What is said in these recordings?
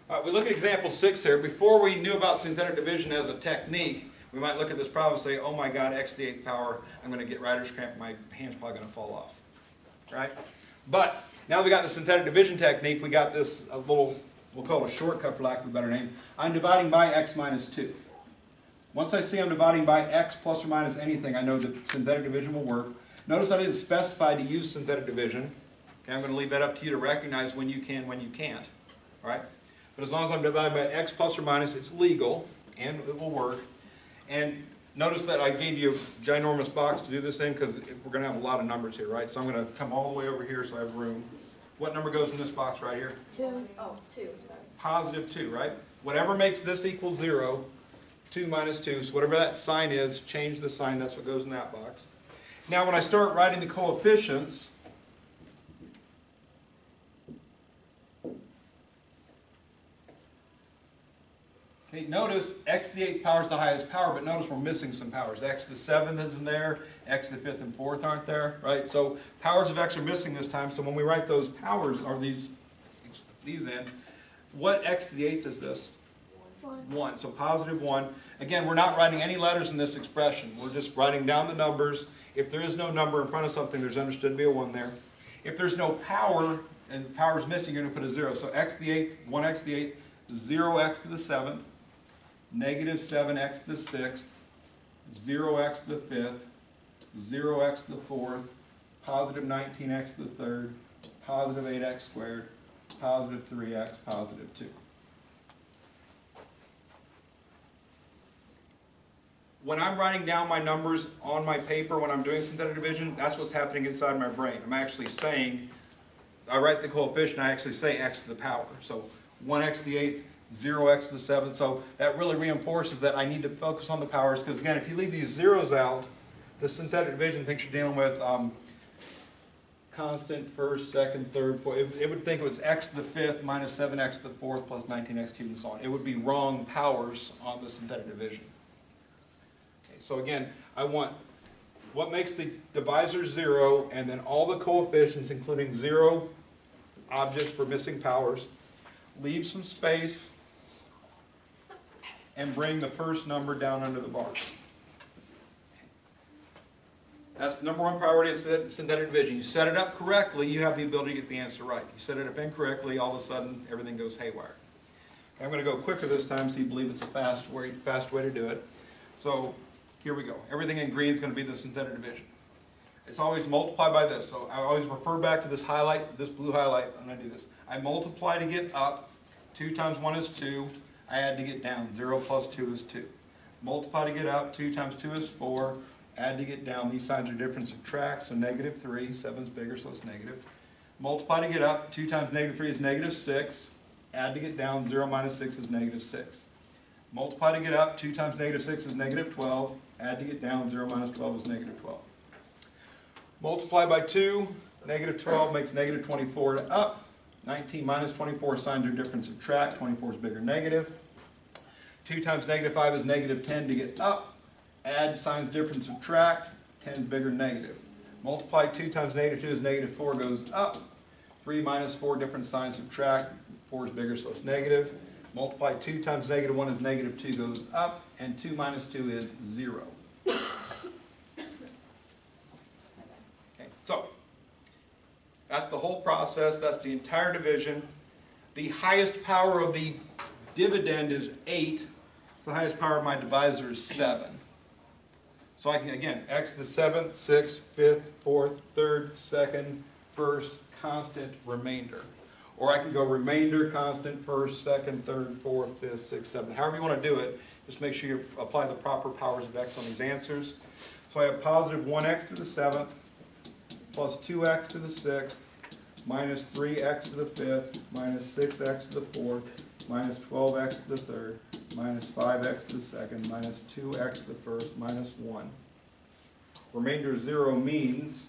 All right, we look at example 6 here. Before we knew about synthetic division as a technique, we might look at this problem and say, oh my God, x to the 8th power, I'm going to get writer's cramp, my hand's probably going to fall off. Right? But now we got the synthetic division technique, we got this little, we'll call it a shortcut for lack of a better name. I'm dividing by x minus 2. Once I see I'm dividing by x plus or minus anything, I know that synthetic division will work. Notice I didn't specify to use synthetic division. Okay, I'm going to leave that up to you to recognize when you can, when you can't. All right? But as long as I'm dividing by x plus or minus, it's legal, and it will work. And notice that I gave you a ginormous box to do this in, because we're going to have a lot of numbers here, right? So I'm going to come all the way over here so I have room. What number goes in this box right here? 2. Oh, 2, sorry. Positive 2, right? Whatever makes this equal 0, 2 minus 2, so whatever that sign is, change the sign, that's what goes in that box. Now when I start writing the coefficients, okay, notice x to the 8th power is the highest power, but notice we're missing some powers. X to the 7th isn't there, x to the 5th and 4th aren't there, right? So powers of x are missing this time, so when we write those powers, or these in, what x to the 8th is this? 1. So positive 1. Again, we're not writing any letters in this expression. We're just writing down the numbers. If there is no number in front of something, there's understood to be a 1 there. If there's no power, and power is missing, you're going to put a 0. So x to the 8th, 1x to the 8th, 0x to the 7th, negative 7x to the 6th, 0x to the 5th, 0x to the 4th, positive 19x to the 3rd, positive 8x squared, positive 3x, positive 2. When I'm writing down my numbers on my paper, when I'm doing synthetic division, that's what's happening inside my brain. I'm actually saying, I write the coefficient, I actually say x to the power. So 1x to the 8th, 0x to the 7th. So that really reinforces that I need to focus on the powers, because again, if you leave these zeros out, the synthetic division thinks you're dealing with constant first, second, third, fourth. It would think it was x to the 5th minus 7x to the 4th plus 19x cubed and so on. It would be wrong powers on the synthetic division. So again, I want what makes the divisor 0, and then all the coefficients, including 0 objects for missing powers. Leave some space, and bring the first number down under the bar. That's the number one priority of synthetic division. You set it up correctly, you have the ability to get the answer right. You set it up incorrectly, all of a sudden everything goes haywire. Okay, I'm going to go quicker this time so you believe it's a fast way to do it. So here we go. Everything in green is going to be the synthetic division. It's always multiply by this. So I always refer back to this highlight, this blue highlight. I'm going to do this. I multiply to get up. 2 times 1 is 2. I add to get down. 0 plus 2 is 2. Multiply to get up. 2 times 2 is 4. Add to get down. These signs are different. Subtract, so negative 3. 7 is bigger, so it's negative. Multiply to get up. 2 times negative 3 is negative 6. Add to get down. 0 minus 6 is negative 6. Multiply to get up. 2 times negative 6 is negative 12. Add to get down. 0 minus 12 is negative 12. Multiply by 2. Negative 12 makes negative 24 to up. 19 minus 24, signs are different. Subtract. 24 is bigger, negative. 2 times negative 5 is negative 10 to get up. Add, signs different, subtract. 10 is bigger, negative. Multiply 2 times negative 2 is negative 4, goes up. 3 minus 4, different signs, subtract. 4 is bigger, so it's negative. Multiply 2 times negative 1 is negative 2, goes up. And 2 minus 2 is 0. Okay, so that's the whole process. That's the entire division. The highest power of the dividend is 8. The highest power of my divisor is 7. So I can, again, x to the 7th, 6th, 5th, 4th, 3rd, 2nd, 1st, constant, remainder. Or I can go remainder, constant, 1st, 2nd, 3rd, 4th, 5th, 6th, 7th. However you want to do it, just make sure you apply the proper powers of x on these answers. So I have positive 1x to the 7th, plus 2x to the 6th, minus 3x to the 5th, minus 6x to the 4th, minus 12x to the 3rd, minus 5x to the 2nd, minus 2x to the 1st, minus 1. Remainder 0 means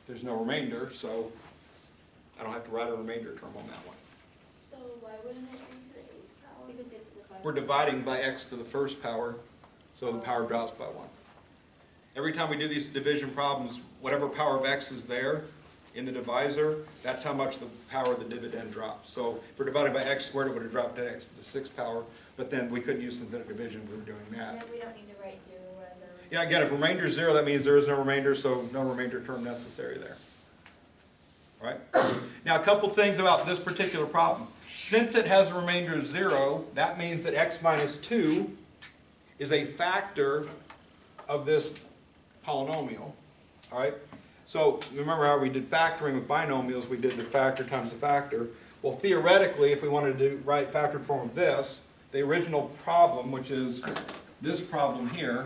there's no remainder, so I don't have to write a remainder term on that one. So why wouldn't it be to the 8th power? Because it's the We're dividing by x to the first power, so the power drops by 1. Every time we do these division problems, whatever power of x is there, in the divisor, that's how much the power of the dividend drops. So if we're dividing by x squared, it would have dropped to x to the 6th power, but then we couldn't use synthetic division if we were doing And that. then we don't need to write 0 as our. Yeah, again, if remainder is 0, that means there is no remainder, so no remainder term necessary there. All right? Now, a couple things about this particular problem. Since it has a remainder of 0, that means that x minus 2 is a factor of this polynomial. All right? So remember how we did factoring with binomials, we did the factor times the factor. Well, theoretically, if we wanted to write factored form of this, the original problem, which is this problem here,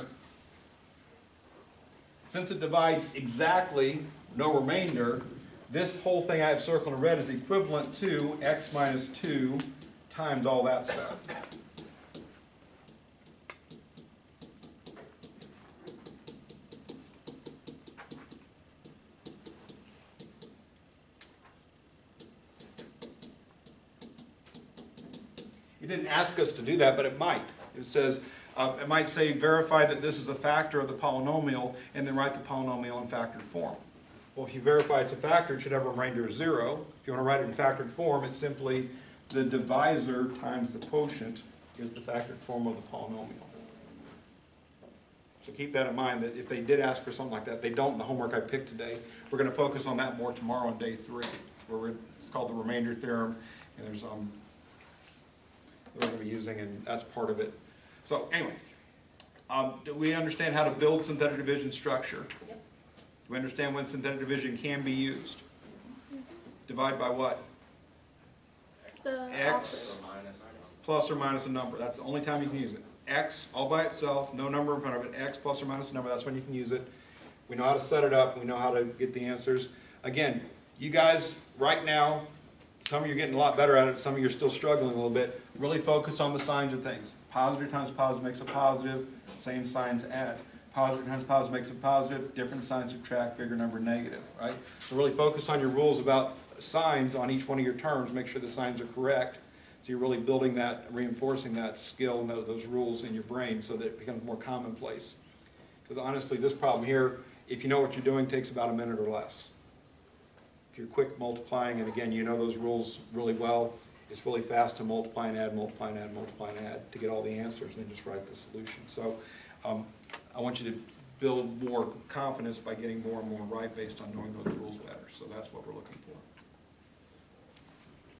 since it divides exactly, no remainder, this whole thing I have circled in red is equivalent to x minus 2 times all that stuff. It didn't ask us to do that, but it might. It says, it might say verify that this is a factor of the polynomial, and then write the polynomial in factored form. Well, if you verify it's a factor, it should have a remainder of 0. If you want to write it in factored form, it's simply the divisor times the quotient is the factored form of the polynomial. So keep that in mind, that if they did ask for something like that, they don't in the homework I picked today. We're going to focus on that more tomorrow on day 3, where it's called the remainder theorem, and there's we're going to be using, and that's part of it. So anyway, do we understand how to build synthetic division structure? Yep. Do we understand when synthetic division can be used? Divide by what? The X plus or minus a number. That's the only time you can use it. X all by itself, no number in front of it. X plus or minus a number, that's when you can use it. We know how to set it up. We know how to get the answers. Again, you guys, right now, some of you are getting a lot better at it. Some of you are still struggling a little bit. Really focus on the signs of things. Positive times positive makes a positive. Same signs add. Positive times positive makes a positive. Different signs subtract. Bigger number negative. Right? So really focus on your rules about signs on each one of your terms. Make sure the signs are correct. So you're really building that, reinforcing that skill and those rules in your brain so that it becomes more commonplace. Because honestly, this problem here, if you know what you're doing, takes about a minute or less. If you're quick multiplying, and again, you know those rules really well, it's really fast to multiply and add, multiply and add, multiply and add to get all the answers and then just write the solution. So I want you to build more confidence by getting more and more right based on knowing those rules better. So that's what we're looking for.